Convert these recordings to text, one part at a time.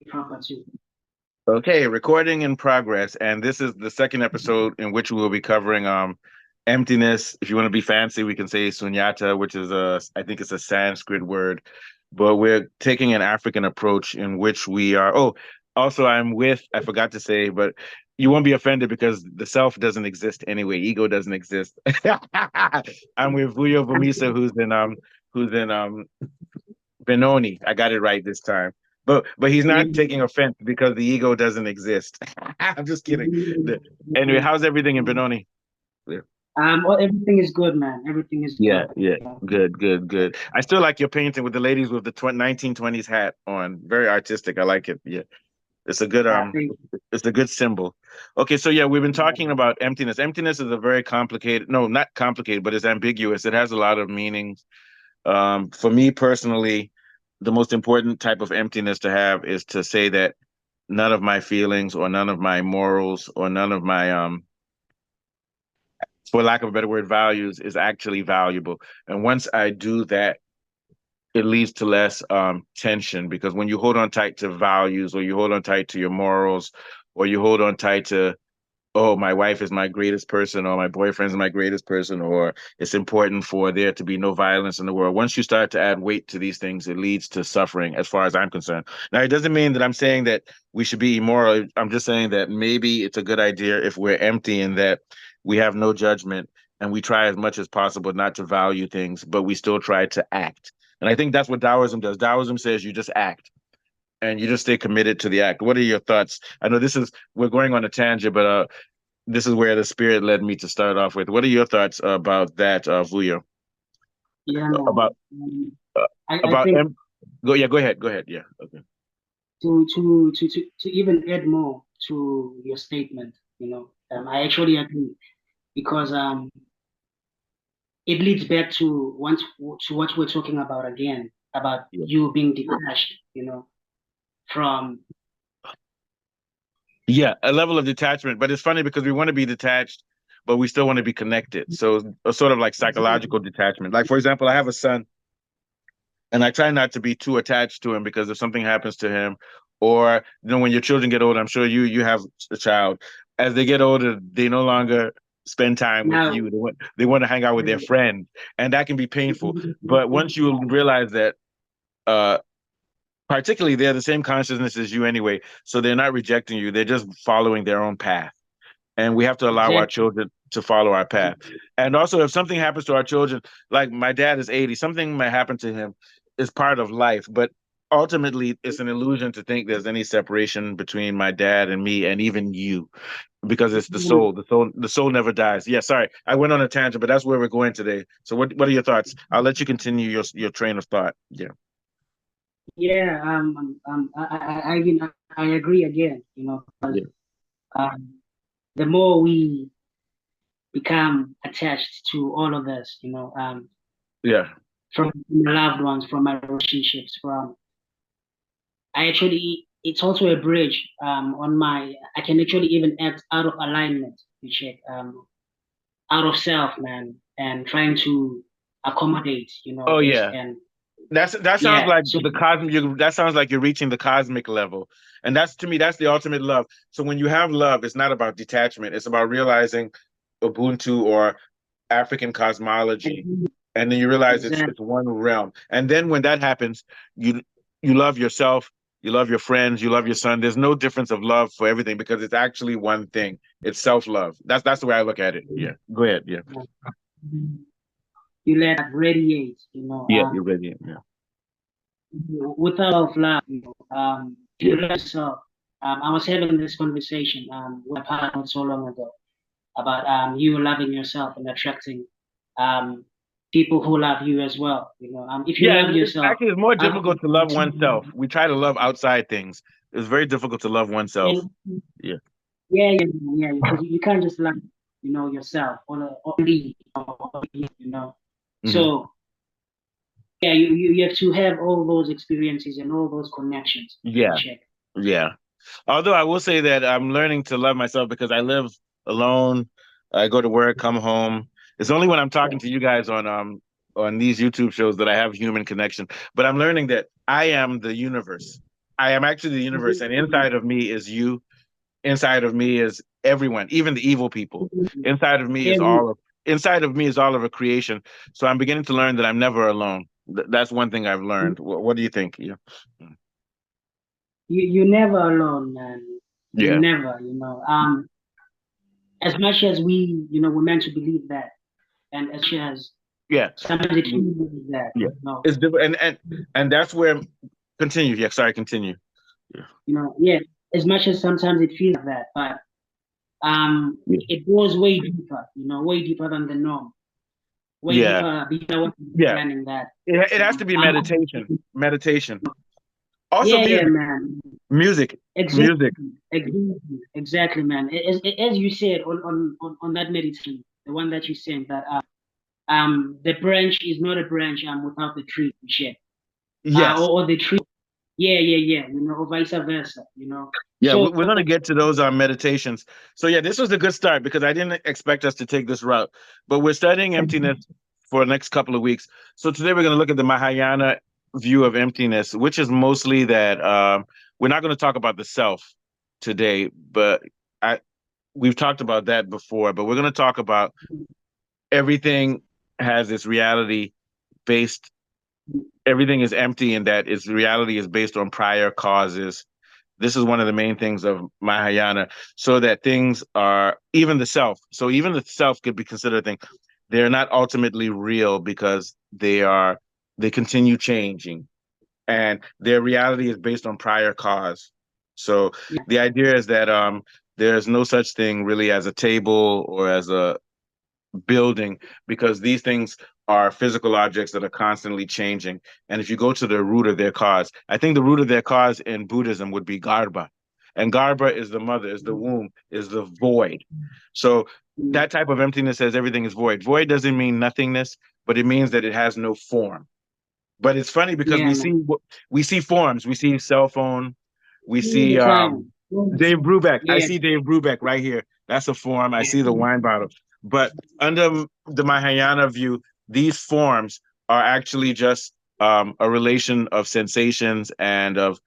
property. Okay, recording in progress, and this is the second episode in which we will be covering emptiness. If you want to be fancy, we can say sunyata, which is I think it's a Sanskrit word, but we're taking an African approach in which we are. Oh, also I forgot to say, but you won't be offended because the self doesn't exist anyway. Ego doesn't exist. I'm with Vuyo Vumisa, who's in Benoni. I got it right this time. But he's Yeah. not taking offense because the ego doesn't exist. I'm just kidding. Anyway, how's everything in Benoni? Yeah, Well, everything is good, man. Everything is yeah, good. yeah. Good, good, good. I still like your painting with the ladies with the 1920s hat on. Very artistic. I like it. Yeah. It's a good I think, it's a good symbol. Okay, so yeah, we've been talking about emptiness. Emptiness is a very complicated, no, not complicated, but it's ambiguous. It has a lot of meanings. For me personally, the most important type of emptiness to have is to say that none of my feelings or none of my morals or none of my for lack of a better word, values is actually valuable. And once I do that, it leads to less tension because when you hold on tight to values or you hold on tight to your morals or you hold on tight to oh, my wife is my greatest person, or my boyfriend is my greatest person, or it's important for there to be no violence in the world. Once you start to add weight to these things, it leads to suffering, as far as I'm concerned. Now, it doesn't mean that I'm saying that we should be immoral. I'm just saying that maybe it's a good idea if we're empty and that we have no judgment and we try as much as possible not to value things, but we still try to act. And I think that's what Taoism does. Taoism says you just act and you just stay committed to the act. What are your thoughts? I know we're going on a tangent, but this is where the spirit led me to start off with. What are your thoughts about that, Vuyo? yeah, About man. uh, I about think go ahead, go ahead. Yeah, okay. to even add more to your statement, I actually agree because it leads back to what we're talking about again about Yeah. you being detached, from Yeah, a level of detachment, but it's funny because we want to be detached, but we still want to be connected. So a sort of like psychological detachment. Like for example, I have a son, and I try not to be too attached to him because if something happens to him, or when your children get older, I'm sure you have a child. As they get older, they no longer spend time with now. you. They want to hang out with their friends, and that can be painful. But once you realize that, uh, particularly they're the same consciousness as you anyway, so they're not rejecting you. They're just following their own path, and we have to allow our Exactly. children to follow our path. And also, if something happens to our children, like my dad is 80, something might happen to him is part of life, but ultimately it's an illusion to think there's any separation between my dad and me and even you because it's the soul. The soul never dies. Yeah, sorry. I went on a tangent, but that's where we're going today. So what are your thoughts? I'll let you continue your train of thought. Yeah. Yeah, I agree again, Yeah. um, the more we become attached to all of this, Yeah. from my loved ones, from my relationships, it's also a bridge, I can actually even act out of alignment, out of self, man, and trying to accommodate, Oh this, yeah. and That sounds yeah, like so the cosmic. That sounds like you're reaching the cosmic level, and that's to me that's the ultimate love. So when you have love, it's not about detachment. It's about realizing Ubuntu or African cosmology, and then you realize it's exactly, one realm. And then when that happens, you you love yourself, you love your friends, you love your son. There's no difference of love for everything because it's actually one thing. It's self love. That's the way I look at it. Yeah. Go ahead. Yeah. you let that radiate, Yeah. You're ready. Yeah. without love, Yeah. you love yourself. I was having this conversation with a partner not so long ago about you loving yourself and attracting um people who love you as well. If you Yeah, love it's yourself, actually it's more other difficult to people love oneself. We try to love outside things. It's very difficult to love oneself. and Yeah. yeah, yeah, yeah, because you can't just love, yourself or lead, Hmm. So yeah, you have to have all those experiences and all those connections in Yeah. check. Yeah. Although I will say that I'm learning to love myself because I live alone. I go to work, come home. It's only when I'm talking to you guys on these YouTube shows that I have human connection. But I'm learning that I am the universe. I am actually the universe, and inside of me is you. Inside of me is everyone, even the evil people. Inside of me is all of a creation. So I'm beginning to learn that I'm never alone. That's one thing I've learned. What do you think? Yeah. You're never alone, man. You Yeah. never, as much as we're meant to believe that, and as much as Yeah. sometimes it feels like that, Yeah. It's different, and that's where continue. Yeah, sorry, continue. Yeah. Yeah, as much as sometimes it feels like that, but it goes way deeper, way deeper than the norm, way Yeah. deeper beyond Yeah. understanding that. It has to be meditation. Meditation. Also Yeah, music. man. Music. Exactly, Music. exactly, man. As you said on that meditation, the one that you said that the branch is not a branch without the tree, shit. Yes. Or the tree, yeah, or vice versa. Yeah, So we're going to get to those meditations. So yeah, this was a good start because I didn't expect us to take this route, but we're studying emptiness for the next couple of weeks. So today we're going to look at the Mahayana view of emptiness, which is mostly that we're not going to talk about the self today, but we've talked about that before. But we're going to talk about everything has its reality based. Everything is empty, and that its reality is based on prior causes. This is one of the main things of Mahayana, so that things are even the self. So even the self could be considered a thing. They're not ultimately real because they continue changing, and their reality is based on prior cause. So yeah, the idea is that there's no such thing really as a table or as a building, because these things are physical objects that are constantly changing. And if you go to the root of their cause, I think the root of their cause in Buddhism would be Garbha. And Garbha is the mother, is the womb, is the void. So that type of emptiness says everything is void. Void doesn't mean nothingness, but it means that it has no form. But it's funny because yeah, we see forms, we see cell phone, we all see the time. Dave Brubeck. I Yeah, see Dave Brubeck right here. That's a form. I see the wine bottle. But under the Mahayana view, these forms are actually just a relation of sensations and of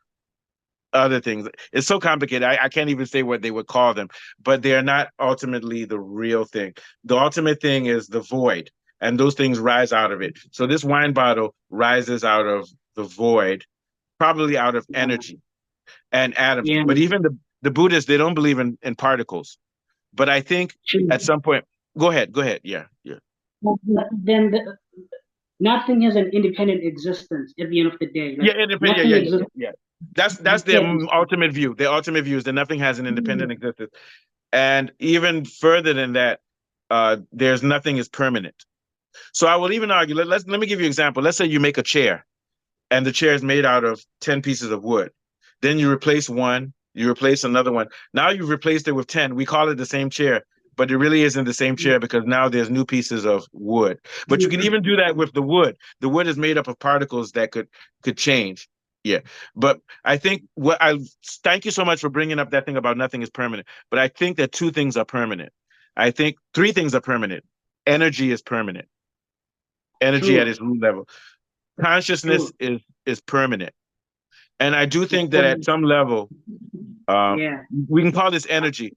other things. It's so complicated. I can't even say what they would call them, but they are not ultimately the real thing. The ultimate thing is the void, and those things rise out of it. So this wine bottle rises out of the void, probably out of energy and atoms. yeah, But even the Buddhists, they don't believe in particles. But I think true. at some point, go ahead. Yeah, yeah. But then nothing has an independent existence at the end of the day. Yeah, Like independent. nothing exists. Yeah. That's their ultimate view. Their ultimate view is that nothing has an independent existence. And even further than that, there's nothing is permanent. So I will even argue, let me give you an example. Let's say you make a chair and the chair is made out of 10 pieces of wood. Then you replace one, you replace another one. Now you've replaced it with 10. We call it the same chair, but it really isn't the same chair because now there's new pieces of wood. But you can even do that with the wood. The wood is made up of particles that could change. Yeah. But I think thank you so much for bringing up that thing about nothing is permanent. But I think that two things are permanent. I think three things are permanent. Energy is permanent. Energy at True, its root level. Consciousness true. is permanent. And I do It's think that at permanent. some level, uh, Yeah, we can call this energy.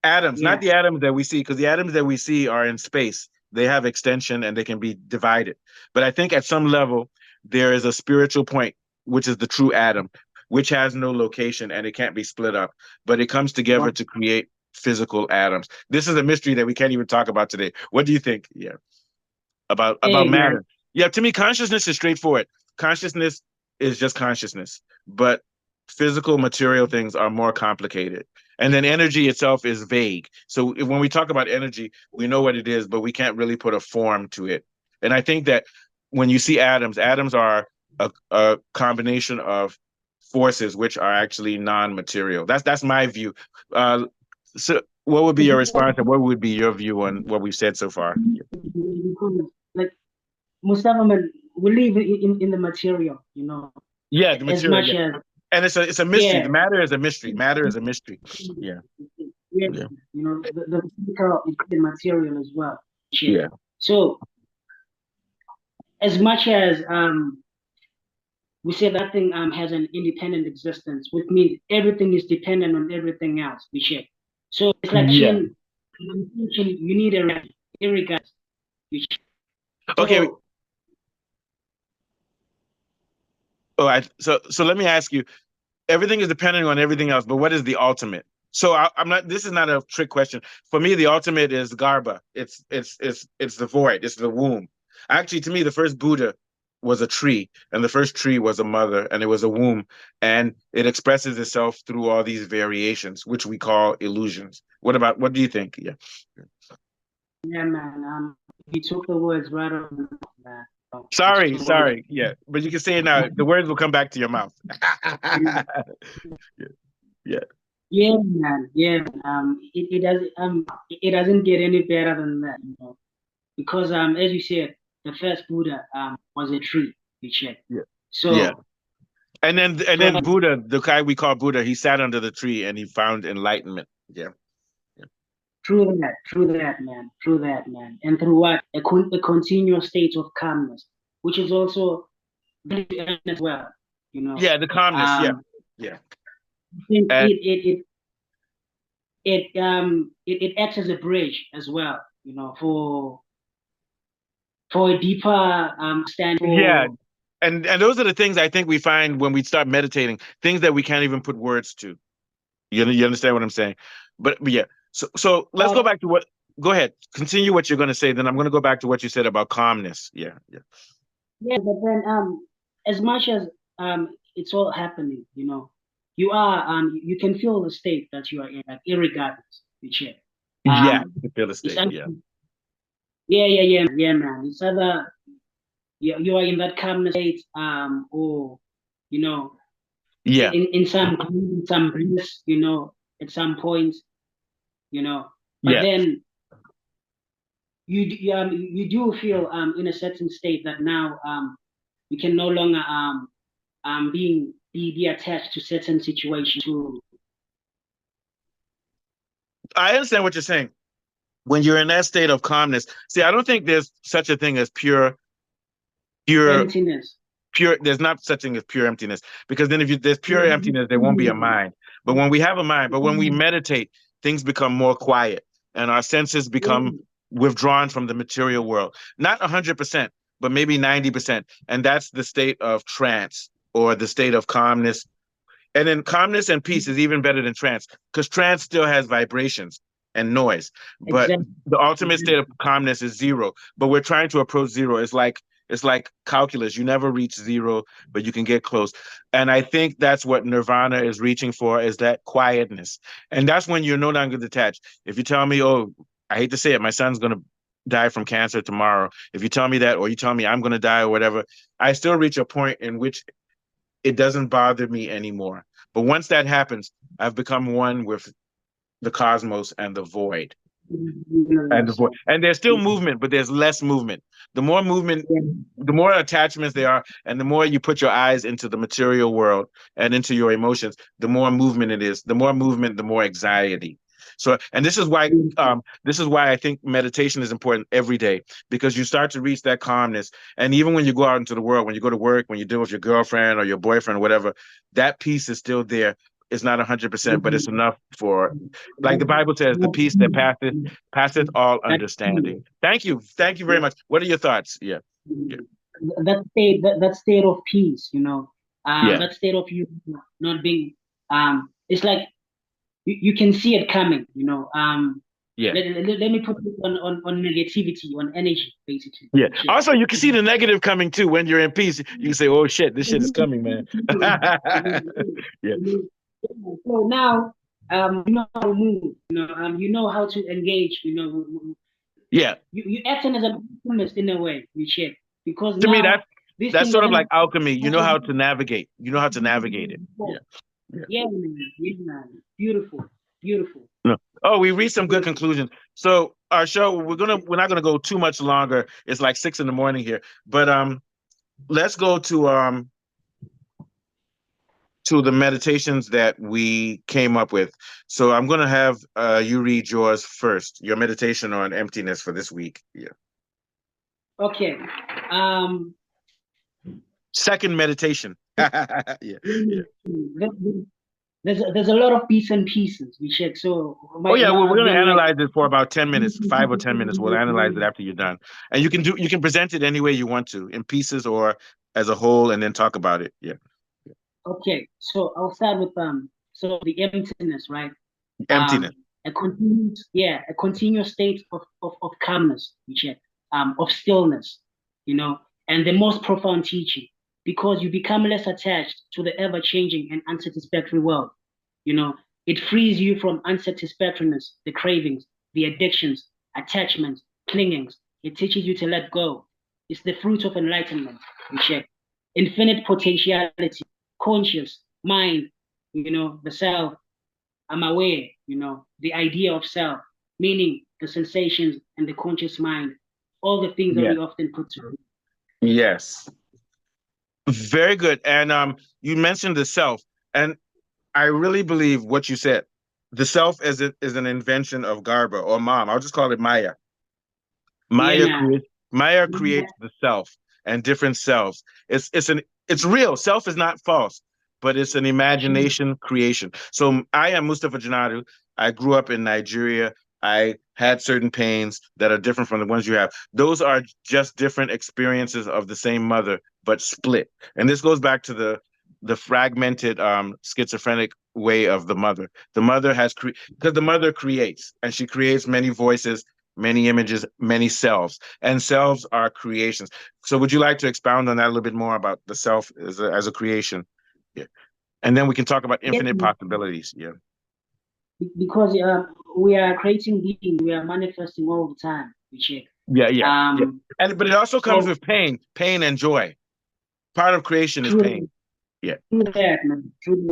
Atoms, not yeah, the atoms that we see, because the atoms that we see are in space. They have extension and they can be divided. But I think at some level, there is a spiritual point, which is the true atom, which has no location and it can't be split up, but it comes together well, to create physical atoms. This is a mystery that we can't even talk about today. What do you think? Yeah, about hey man, matter. Yeah, to me, consciousness is straightforward. Consciousness is just consciousness, but physical material things are more complicated. And then energy itself is vague. So when we talk about energy, we know what it is, but we can't really put a form to it. And I think that when you see atoms, atoms are a combination of forces which are actually non-material. That's my view. So what would be your response, and what would be your view on what we've said so far? like Mustafa, man, we live in the material, Yeah, the as material. much Yeah, as and it's a mystery. yeah, The matter is a mystery. Matter is a mystery. Yeah, yeah, yeah, the physical is the material as well. Shit. yeah, So as much as we say that thing has an independent existence, which means everything is dependent on everything else. We check. So it's like Yeah. you need a irregardless. Okay. So All right. So let me ask you. Everything is dependent on everything else, but what is the ultimate? So I'm not. This is not a trick question. For me, the ultimate is Garba. It's the void. It's the womb. Actually, to me, the first Buddha was a tree, and the first tree was a mother, and it was a womb, and it expresses itself through all these variations, which we call illusions. What do you think? Yeah. yeah, man. You took the words right out of my mouth, man. Sorry. Yeah, but you can say it now. The words will come back to your mouth. Yeah. Yeah. Yeah, man. Yeah, man. It doesn't get any better than that, you know. Because as you said, the first Buddha was a tree. We check. Yeah. Yeah. So And then Buddha, the guy we call Buddha, he sat under the tree and he found enlightenment. Yeah. Yeah. true that, man. And through what a continuous state of calmness, which is also very earned as well. You know, Yeah, the calmness. Yeah. um, Yeah. I think And it acts as a bridge as well. You know, for a deeper stand yeah, for and those are the things I think we find when we start meditating, things that we can't even put words to. You understand what I'm saying? But yeah. So let's go but back to what go ahead. Continue what you're gonna say, then I'm gonna go back to what you said about calmness. Yeah, yeah. yeah, but then as much as it's all happening, you know, you can feel the state that you are in, like irregardless, which is Yeah, um the feel it's state. Yeah. yeah, man. It's either you are in that calmness state, or you know, Yeah. in some bliss, you know, at some point, you know, but Yeah. then you do feel in a certain state that now you can no longer be attached to certain situations to I understand what you're saying. When you're in that state of calmness, see, I don't think there's such a thing as pure emptiness. there's not such thing as pure emptiness, because then if there's pure emptiness, there won't be a mind. But when we have a mind, but when we meditate, things become more quiet and our senses become withdrawn from the material world. Not 100%, but maybe 90%. And that's the state of trance or the state of calmness. And then calmness and peace is even better than trance, because trance still has vibrations and noise. But Exactly. the ultimate state of calmness is zero. But we're trying to approach zero. It's like calculus. You never reach zero, but you can get close. And I think that's what nirvana is reaching for, is that quietness. And that's when you're no longer detached. If you tell me, oh, I hate to say it, my son's gonna die from cancer tomorrow. If you tell me that, or you tell me I'm gonna die or whatever, I still reach a point in which it doesn't bother me anymore. But once that happens, I've become one with the cosmos and the void. And there's still movement, but there's less movement. The more movement, the more attachments there are, and the more you put your eyes into the material world and into your emotions, the more movement it is. The more movement, the more anxiety. So, and this is why I think meditation is important every day, because you start to reach that calmness. And even when you go out into the world, when you go to work, when you deal with your girlfriend or your boyfriend or whatever, that peace is still there. It's not 100%, but it's enough for, like the Bible says, the peace that passeth all understanding. Thank you very much. What are your thoughts? Yeah, yeah, That state of peace, you know, yeah, that state of you not being it's like you can see it coming, you know. yeah, Let me put it on negativity, on energy, basically. yeah. Also, you can see the negative coming too. When you're in peace, you can say, "Oh shit, this shit is coming, man." Yeah, So now, you know how to move, you know how to engage, you know, yeah. you acting as an alchemist in a way, you check, because To me, now this that's thing sort of doesn't. like alchemy. You know how to navigate. You know how to navigate it. Yeah, yeah. Yeah, man, beautiful, beautiful. No. Oh, we reached some good conclusions. So our show, we're not gonna go too much longer. It's like 6 in the morning here, but let's go to the meditations that we came up with. So I'm gonna have you read yours first. Your meditation on emptiness for this week. Yeah. Okay. Um, Second meditation. Yeah, yeah. There's a lot of bits and pieces we check. So Oh yeah, well, we're gonna again, like analyze it for about 10 minutes, 5 or 10 minutes. We'll analyze it after you're done. And you can present it any way you want to, in pieces or as a whole, and then talk about it. Yeah. okay. So I'll start with so the emptiness, right? Emptiness. A continuous state of calmness, we check, of stillness, and the most profound teaching, because you become less attached to the ever-changing and unsatisfactory world. It frees you from unsatisfactoriness, the cravings, the addictions, attachments, clingings. It teaches you to let go. It's the fruit of enlightenment, we check. Infinite potentiality, conscious, mind, the self. I'm aware, the idea of self, meaning the sensations and the conscious mind, all the things that Yeah. we often put to. Yes. Very good. And you mentioned the self, and I really believe what you said. The self is an invention of Garba or Mom. I'll just call it Maya. Yeah, Maya man. creates Maya creates the self and different selves. It's real. Self is not false, but it's an imagination creation. So I am Mustafa Janadu. I grew up in Nigeria. I had certain pains that are different from the ones you have. Those are just different experiences of the same mother, but split. And this goes back to the fragmented schizophrenic way of the mother. The mother because the mother creates, and she creates many voices, many images, many selves, and selves are creations. So would you like to expound on that a little bit more about the self as a creation? Yeah. And then we can talk about Yeah, infinite possibilities. Yeah. because we are creating beings, we are manifesting all the time, we check. Yeah, yeah, yeah. But it also comes So with pain and joy. Part of creation is pain. true, Yeah. true that, man. True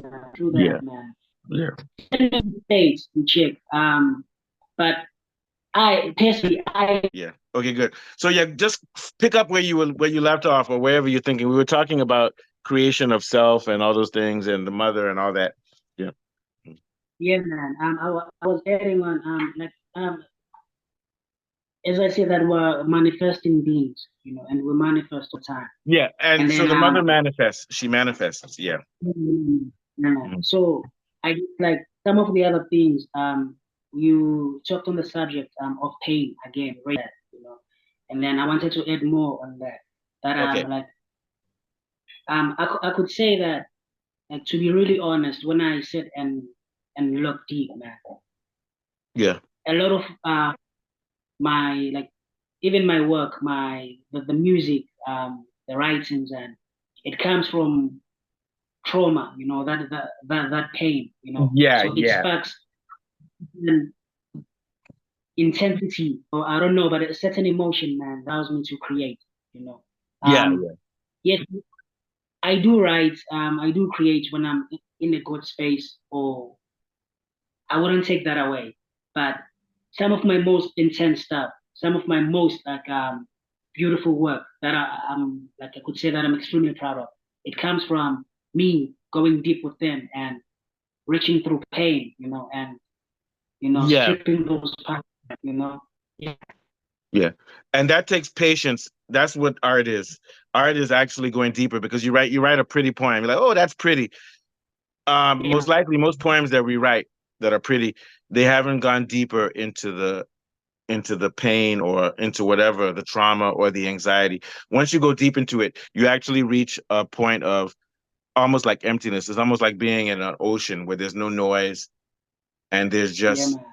Yeah. that, man. Yeah. States, we check. But I personally, Yeah. Okay, good. So yeah, just pick up where you left off or wherever you're thinking. We were talking about creation of self and all those things and the mother and all that. Yeah. yeah, man. I was adding on, as I said, that we're manifesting beings, and we manifest all the time. Yeah. And And so then, the mother manifests. She manifests. Yeah. Mhm. so I like some of the other things. You talked on the subject of pain again, right? And then I wanted to add more on that. That Okay. I could say that, like, to be really honest, when I sit and look deep, man, Yeah. a lot of my, like, even my work, the music, the writings, and it comes from trauma, that pain, Yeah, so it yeah. sparks an intensity, or I don't know, but a certain emotion, man, allows me to create, Yeah, um yeah. yes, I do write, I do create when I'm in a good space, or I wouldn't take that away. But some of my most intense stuff, some of my most, like, beautiful work that I'm, like, I could say that I'm extremely proud of. It comes from me going deep within and reaching through pain, and Yeah, stripping those parts, Yeah, yeah. And that takes patience. That's what art is. Art is actually going deeper because you write a pretty poem. You're like, oh, that's pretty. yeah, Most likely, most poems that we write that are pretty, they haven't gone deeper into the pain or into whatever the trauma or the anxiety. Once you go deep into it, you actually reach a point of almost like emptiness. It's almost like being in an ocean where there's no noise and yeah, man,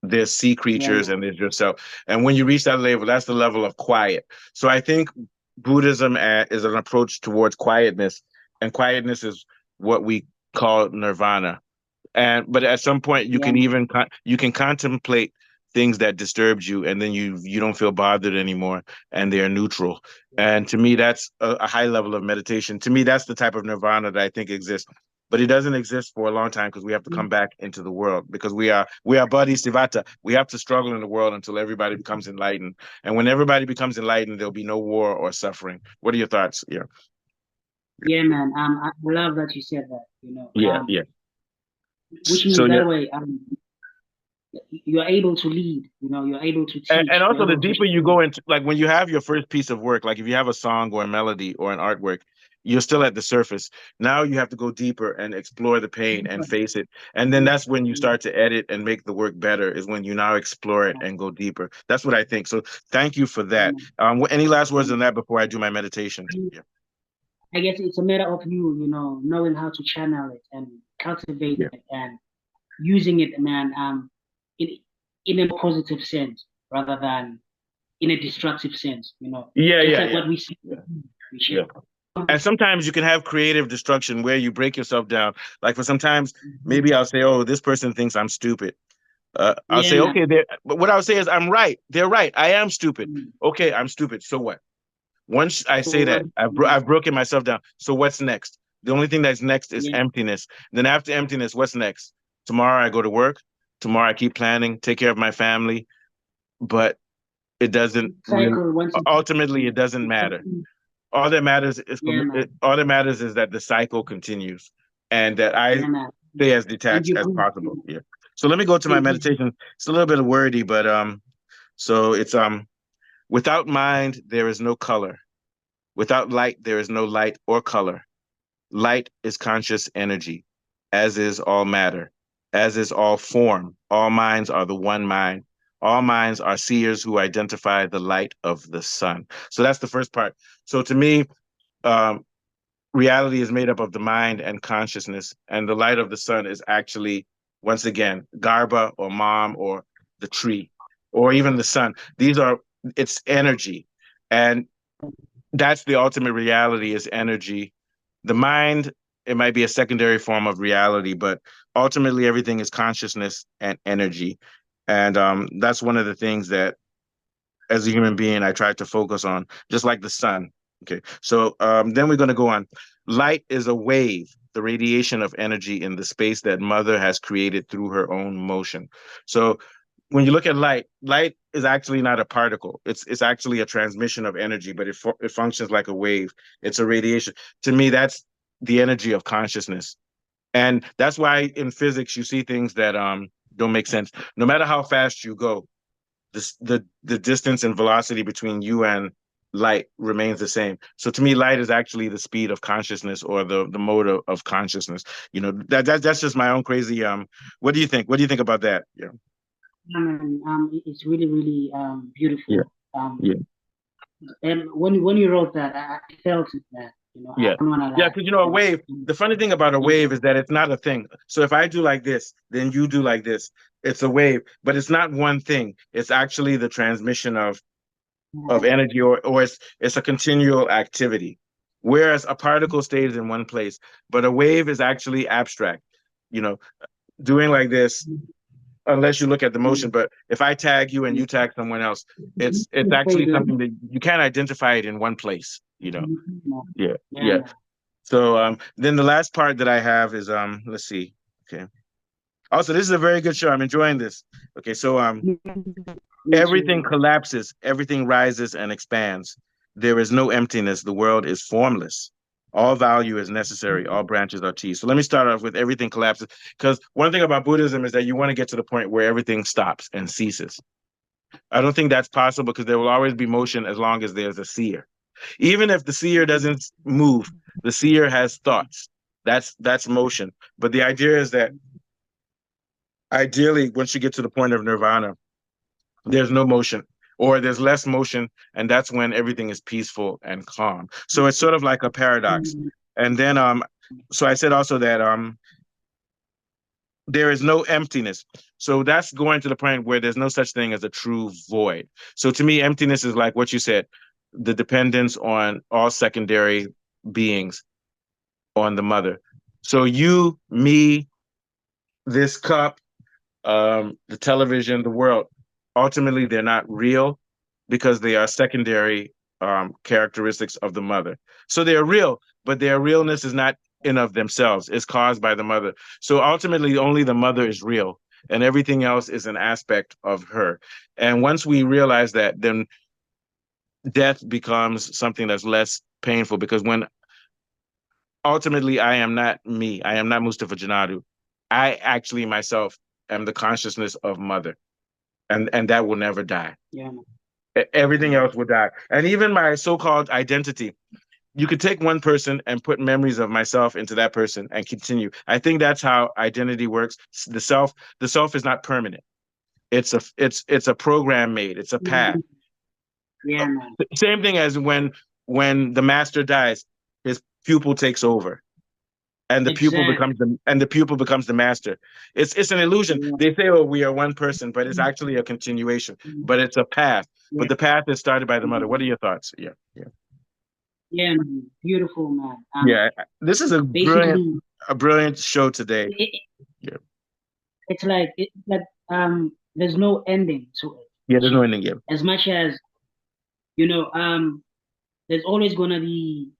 there's sea yeah, creatures man, and there's yourself. And when you reach that level, that's the level of quiet. So I think Buddhism is an approach towards quietness, and quietness is what we call nirvana. And but at some point, yeah, man, you can contemplate things that disturbed you, and then you don't feel bothered anymore, and they're neutral. And to me, that's a high level of meditation. To me, that's the type of nirvana that I think exists. But it doesn't exist for a long time because we have to come back into the world because we are bodhisivata. We have to struggle in the world until everybody becomes enlightened. And when everybody becomes enlightened, there'll be no war or suffering. What are your thoughts? Yeah, yeah, man. I love that you said that, yeah, yeah. which So means yeah. that way, you're able to lead, you're able to And teach, you're also, the able to deeper you share. go into, like when you have your first piece of work, like if you have a song or a melody or an artwork, you're still at the surface. Now you have to go deeper and explore the pain and face it. And then that's when you start to edit and make the work better, is when you now explore it and go deeper. That's what I think. So thank you for that. Any last words on that before I do my meditation? Yeah. I guess it's a matter of you, knowing how to channel it and cultivate Yeah. it and using it, man, in in a positive sense rather than in a destructive sense, Yeah, Just yeah, like yeah. what we see. We should. Yeah. And sometimes you can have creative destruction where you break yourself down. Like for sometimes, maybe I'll say, "Oh, this person thinks I'm stupid." I'll say, Yeah, "Okay, but what I'll say is, I'm right. They're right. I am stupid. mm, Okay, I'm stupid. So what? Once I so say what? that, I've broken myself down. So what's next? The only thing that's next is Yeah, emptiness. Then after emptiness, what's next? Tomorrow I go to work. Tomorrow I keep planning, take care of my family, but it doesn't really. cycle once it, Ultimately, it doesn't matter. All that matters is yeah, man, all that matters is that the cycle continues, and that I yeah, man, stay as and detached you as breathe. possible. Yeah. So let me go to my meditation. It's a little bit wordy, but so it's without mind there is no color. Without light there is no light or color. Light is conscious energy, as is all matter, as is all form. All minds are the one mind. All minds are seers who identify the light of the sun. So that's the first part. So to me, um, reality is made up of the mind and consciousness, and the light of the sun is actually, once again, Garba or mom or the tree or even the sun. These are, it's energy. And that's the ultimate reality, is energy. The mind, it might be a secondary form of reality, but ultimately everything is consciousness and energy. And that's one of the things that as a human being I try to focus on, just like the sun. Okay, so then we're going to go on. Light is a wave, the radiation of energy in the space that mother has created through her own motion. So when you look at light, light is actually not a particle. It's actually a transmission of energy, but it functions like a wave. It's a radiation. To me, that's the energy of consciousness. And that's why in physics you see things that don't make sense. No matter how fast you go, the distance and velocity between you and light remains the same. So to me, light is actually the speed of consciousness, or the mode of consciousness. That's just my own crazy. What do you think? What do you think about that? Yeah. It's really, really Yeah. beautiful. Yeah. And when you wrote that, I felt it, man. I Yeah. don't wanna Yeah, lie. because a wave, the funny thing about a wave is that it's not a thing. So if I do like this, then you do like this. It's a wave, but it's not one thing. It's actually the transmission of energy, or it's a continual activity. Whereas a particle stays in one place, but a wave is actually abstract. You know, doing like this, unless you look at the motion. But if I tag you and you tag someone else, it's actually something that you can't identify it in one place. Yeah, yeah. So then the last part that I have is let's see. Okay. Also, this is a very good show. I'm enjoying this. Okay, so everything collapses, everything rises and expands. There is no emptiness. The world is formless. All value is necessary. All branches are teased. So let me start off with everything collapses. Because one thing about Buddhism is that you want to get to the point where everything stops and ceases. I don't think that's possible, because there will always be motion as long as there's a seer. Even if the seer doesn't move, the seer has thoughts. That's motion. But the idea is that ideally, once you get to the point of nirvana, there's no motion, or there's less motion, and that's when everything is peaceful and calm. So it's sort of like a paradox. And then so I said also that there is no emptiness. So that's going to the point where there's no such thing as a true void. So to me, emptiness is like what you said, the dependence on all secondary beings on the mother. So you, me, this cup, the television, the world, ultimately they're not real, because they are secondary characteristics of the mother. So they're real, but their realness is not in of themselves. It's caused by the mother. So ultimately only the mother is real, and everything else is an aspect of her. And once we realize that, then death becomes something that's less painful, because when ultimately I am not me, I am not Mustafa Janadu. I actually myself am the consciousness of mother, and that will never die. Yeah. Everything else will die. And even my so-called identity, you could take one person and put memories of myself into that person and continue. I think that's how identity works. The self is not permanent. It's a program made. It's a path. Yeah, man. Same thing as when the master dies, his pupil takes over, and Exactly. the pupil becomes the master. It's an illusion. Yeah. They say, oh, we are one person, but it's actually a continuation. But it's a path. Yeah. But the path is started by the mother. What are your thoughts? Yeah, yeah, Yeah, man. Beautiful, man. yeah. This is Basically, a brilliant show today. it, Yeah, it's like there's no ending to it. yeah. There's no ending yet. As much as you know, there's always gonna be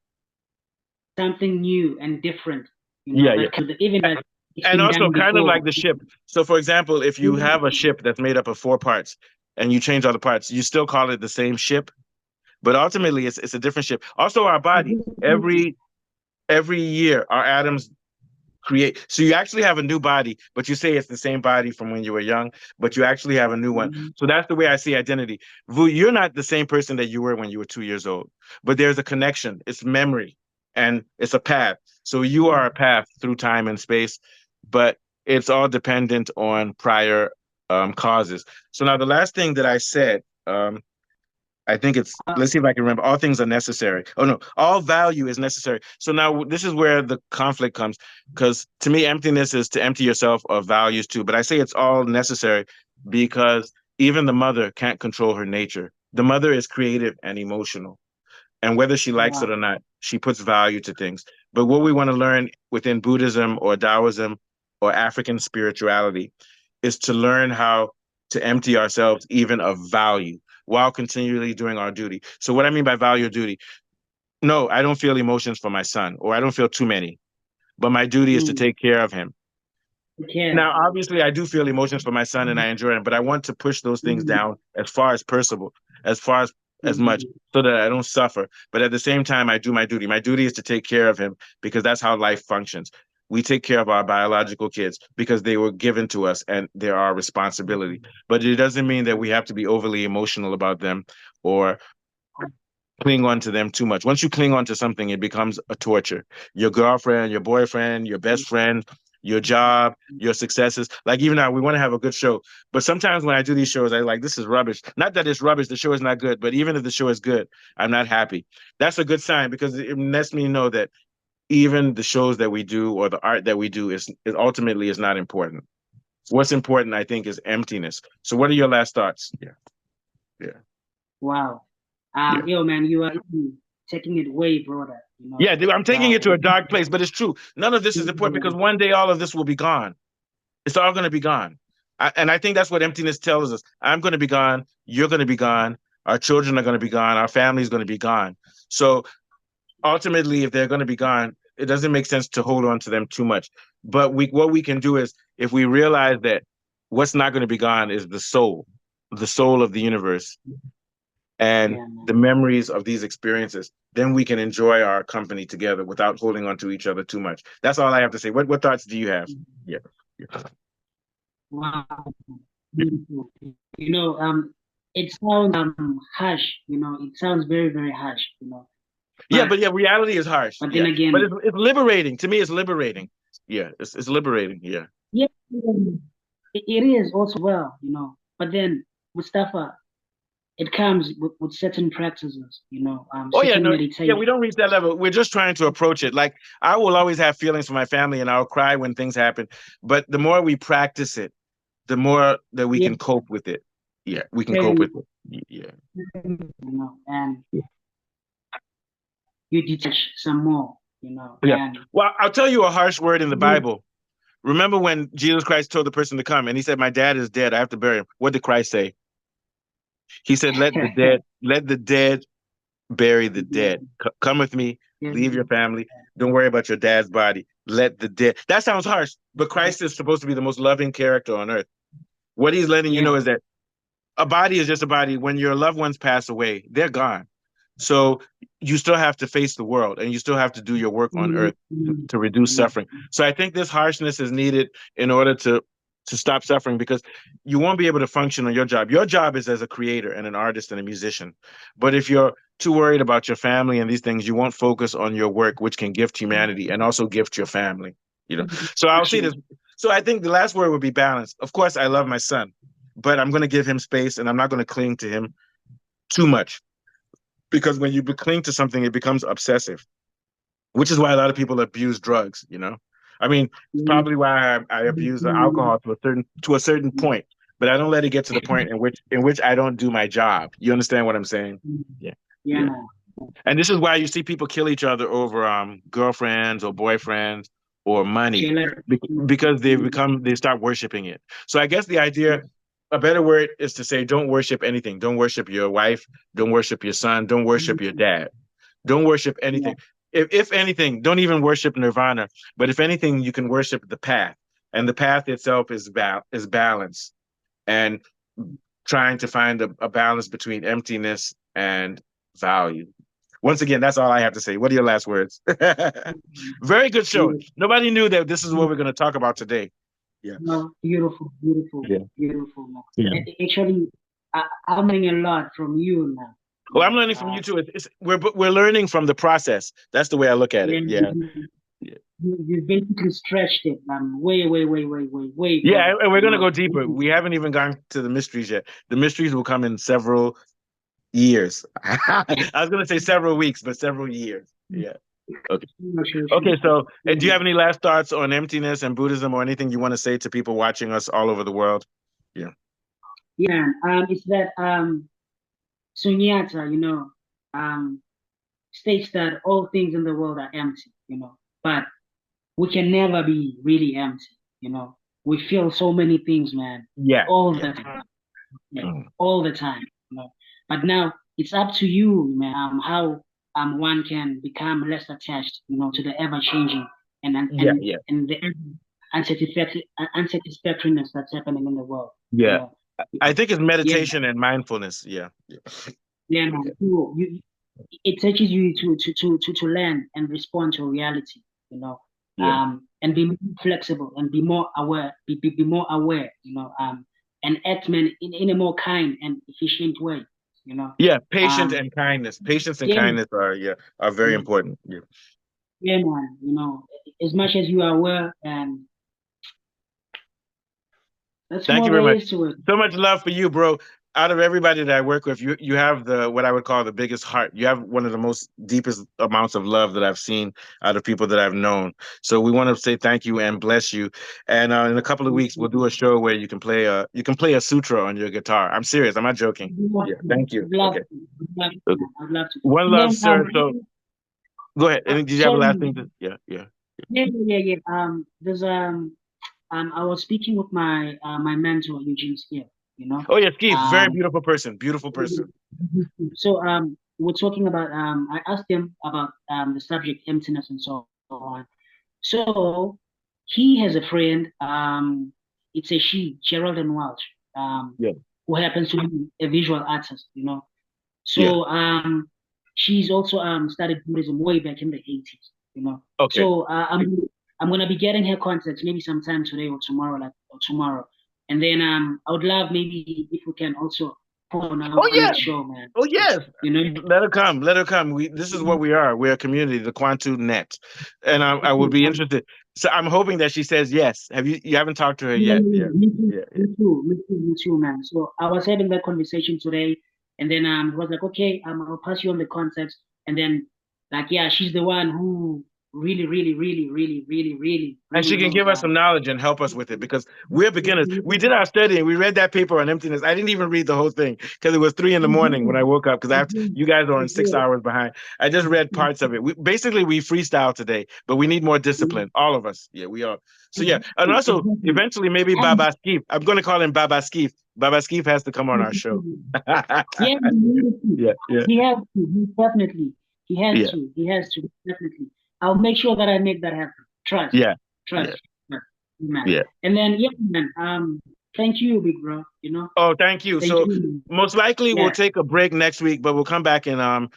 something new and different, Yeah, yeah. that even that it's And been also done kind of like before. the ship. So for example, if you have a ship that's made up of four parts and you change all the parts, you still call it the same ship, but ultimately it's a different ship. Also our body, every year our atoms create. So you actually have a new body, but you say it's the same body from when you were young, but you actually have a new one. So that's the way I see identity. Vu, you're not the same person that you were when you were 2 years old, but there's a connection. It's memory and it's a path. So you are a path through time and space, but it's all dependent on prior causes. So now the last thing that I said, I think it's, let's see if I can remember. All things are necessary. Oh no, all value is necessary. So now this is where the conflict comes, because to me, emptiness is to empty yourself of values too. But I say it's all necessary because even the mother can't control her nature. The mother is creative and emotional. And whether she likes it Wow. or not, she puts value to things. But what we want to learn within Buddhism or Taoism or African spirituality is to learn how to empty ourselves even of value while continually doing our duty. So what I mean by value or duty, no, I don't feel emotions for my son, or I don't feel too many, but my duty is to Mm. take care of him. Okay. Now, obviously, I do feel emotions for my son and I enjoy him, but I want to push those things Mm. down as far as possible, as much, Mm. so that I don't suffer. But at the same time, I do my duty. My duty is to take care of him because that's how life functions. We take care of our biological kids because they were given to us and they're our responsibility. But it doesn't mean that we have to be overly emotional about them or cling on to them too much. Once you cling on to something, it becomes a torture. Your girlfriend, your boyfriend, your best friend, your job, your successes. Like even now, we want to have a good show. But sometimes when I do these shows, I like, this is rubbish. Not that it's rubbish, the show is not good, but even if the show is good, I'm not happy. That's a good sign because it lets me know that even the shows that we do or the art that we do is ultimately is not important. What's important, I think, is emptiness. So what are your last thoughts? Yeah, yeah, Wow. yeah. Yo, man, you are taking it way broader, Yeah, dude, I'm taking about it to a dark place, but it's true. None of this is important because one day all of this will be gone. It's all going to be gone. And I think that's what emptiness tells us. I'm going to be gone. You're going to be gone. Our children are going to be gone. Our family is going to be gone. So ultimately, if they're going to be gone, it doesn't make sense to hold on to them too much. But what we can do is if we realize that what's not going to be gone is the soul of the universe, and yeah, the man. memories of these experiences, then we can enjoy our company together without holding on to each other too much. That's all I have to say. What thoughts do you have? Yeah. Yeah. Wow. Beautiful. It sounds harsh, it sounds very, very harsh, Yeah, but but yeah, reality is harsh. but then Yeah. But again, it's liberating. To me, it's liberating. Yeah, it's liberating. Yeah. yeah, it is also well, but then Mustafa, it comes with certain practices, Oh yeah, certain no, yeah, we meditation. don't reach that level. We're just trying to approach it. Like I will always have feelings for my family and I'll cry when things happen. But the more we practice it, the more that we Yeah, can cope with it. Yeah, we can cope very, with it. Yeah. and you detach some more, Yeah. and Well, I'll tell you a harsh word in the Bible. Remember when Jesus Christ told the person to come and he said, my dad is dead. I have to bury him. What did Christ say? He said, let the dead bury the dead. Come with me, leave your family. Don't worry about your dad's body. Let the dead. That sounds harsh, but Christ is supposed to be the most loving character on earth. What he's letting you know yeah, is that a body is just a body. When your loved ones pass away, they're gone. So you still have to face the world and you still have to do your work on earth to reduce suffering. So I think this harshness is needed in order to stop suffering, because you won't be able to function on your job. Your job is as a creator and an artist and a musician. But if you're too worried about your family and these things, you won't focus on your work, which can gift humanity and also gift your family, you know. So I'll say this. So I think the last word would be balance. Of course, I love my son, but I'm going to give him space and I'm not going to cling to him too much, because when you cling to something, it becomes obsessive, which is why a lot of people abuse drugs, you know. I mean, it's probably why I abuse the alcohol to a certain point, but I don't let it get to the point in which I don't do my job. You understand what I'm saying? Yeah. Yeah. And this is why you see people kill each other over girlfriends or boyfriends or money, because they start worshiping it. So I guess the idea, a better word is to say, don't worship anything. Don't worship your wife. Don't worship your son. Don't worship your dad. Don't worship anything. If anything, don't even worship nirvana. But if anything, you can worship the path, and the path itself is balance, and trying to find a balance between emptiness and value. Once again, that's all I have to say. What are your last words? Very good show. Nobody knew that this is what we're going to talk about today. Yeah. No, beautiful, beautiful, beautiful. Man. Yeah. Actually, I'm learning a lot from you now. Well, I'm learning from you too. We're learning from the process. That's the way I look at it. Yeah. You basically stretched it, way. Yeah, and we're gonna go deeper. We haven't even gone to the mysteries yet. The mysteries will come in several years. I was gonna say several weeks, but several years. Yeah. Okay. Okay. So, do you have any last thoughts on emptiness and Buddhism, or anything you want to say to people watching us all over the world? Yeah. Yeah. It's that SUNYATA, you know, states that all things in the world are empty, you know, but we can never be really empty, you know. We feel so many things, man. Yeah. All the time. Yeah. All the time, you know. But now it's up to you, man, how one can become less attached, you know, to the ever changing and the unsatisfactoriness that's happening in the world. Yeah. You know? I think it's meditation and mindfulness. Yeah. Yeah, man. It teaches you to learn and respond to reality, you know. And be more flexible and be more aware, be more aware, you know, and act, man, in a more kind and efficient way, you know. Yeah, patience and kindness. Patience and kindness are very important. Yeah. Yeah, man. You know, as much as you are aware, and that's Thank you very much. To it. So much love for you, bro. Out of everybody that I work with, you have what I would call the biggest heart. You have one of the most deepest amounts of love that I've seen out of people that I've known. So we want to say thank you and bless you. And in a couple of weeks, we'll do a show where you can play a sutra on your guitar. I'm serious. I'm not joking. Yeah, thank you. Okay. I'd love to. One love, sir. So go ahead. Did you have a last thing to? Yeah. There's I was speaking with my my mentor Eugene Skill, you know. Oh yeah, Steve, very beautiful person. So we're talking about I asked him about the subject emptiness and so on. So he has a friend, it's a she, Geraldine Welch, who happens to be a visual artist, you know. So she's also started Buddhism way back in the 80s, you know. Okay. So I'm gonna be getting her contacts maybe sometime today or tomorrow, and then I would love maybe if we can also put on our show, man. Oh yes, you know, let her come. This is what we are. We're a community, the Quantum Net, and I would be interested. So I'm hoping that she says yes. You haven't talked to her yet? Me too, man. So I was having that conversation today, and then I was like, okay, I'll pass you on the contacts, and then she's the one who really and she can give us some knowledge and help us with it, because we're beginners. We did our study and we read that paper on emptiness. I didn't even read the whole thing because it was 3 in the morning when I woke up, because you guys are on 6 hours behind. I just read parts of it. We freestyle today, but we need more discipline. All of us. Yeah, we are. So yeah. And also eventually maybe Baba Skeef. I'm going to call him Baba Skeef. Baba Skeef has to come on our show. He has to. Definitely. He has to. Definitely. I'll make sure that I make that happen. Trust. Trust. Yeah. And then man. Thank you, big bro. You know. Oh, thank you. Most likely we'll take a break next week, but we'll come back in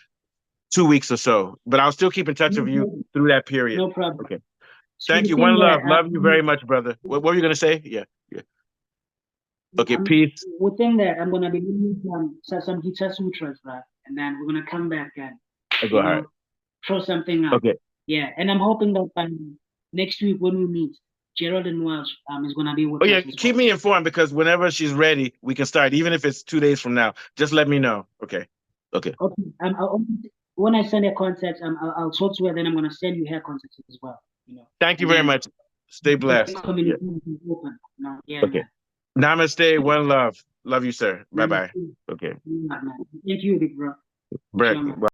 2 weeks or so. But I'll still keep in touch with you through that period. No problem. Okay. Thank you. One love. Love you very much, brother. What were you gonna say? Yeah. Okay, peace. Within that, I'm gonna be doing some Gita Sutras, right? And then we're gonna come back and Go ahead. throw something out. Okay. Yeah, and I'm hoping that next week when we meet, Geraldine Welsh is gonna be with Oh yeah, us as keep well. me informed because whenever she's ready, we can start. Even if it's 2 days from now, just let me know. Okay. Okay. Okay. When I send her contacts, I'll talk to her. Then I'm gonna send you her contacts as well. Thank you And very then much. Stay blessed. Yeah. communication is open. Yeah, Okay. man. Namaste. One love. Love you, sir. Bye bye. Namaste. Okay. Man. Thank you, big bro. Brett. Sure, man.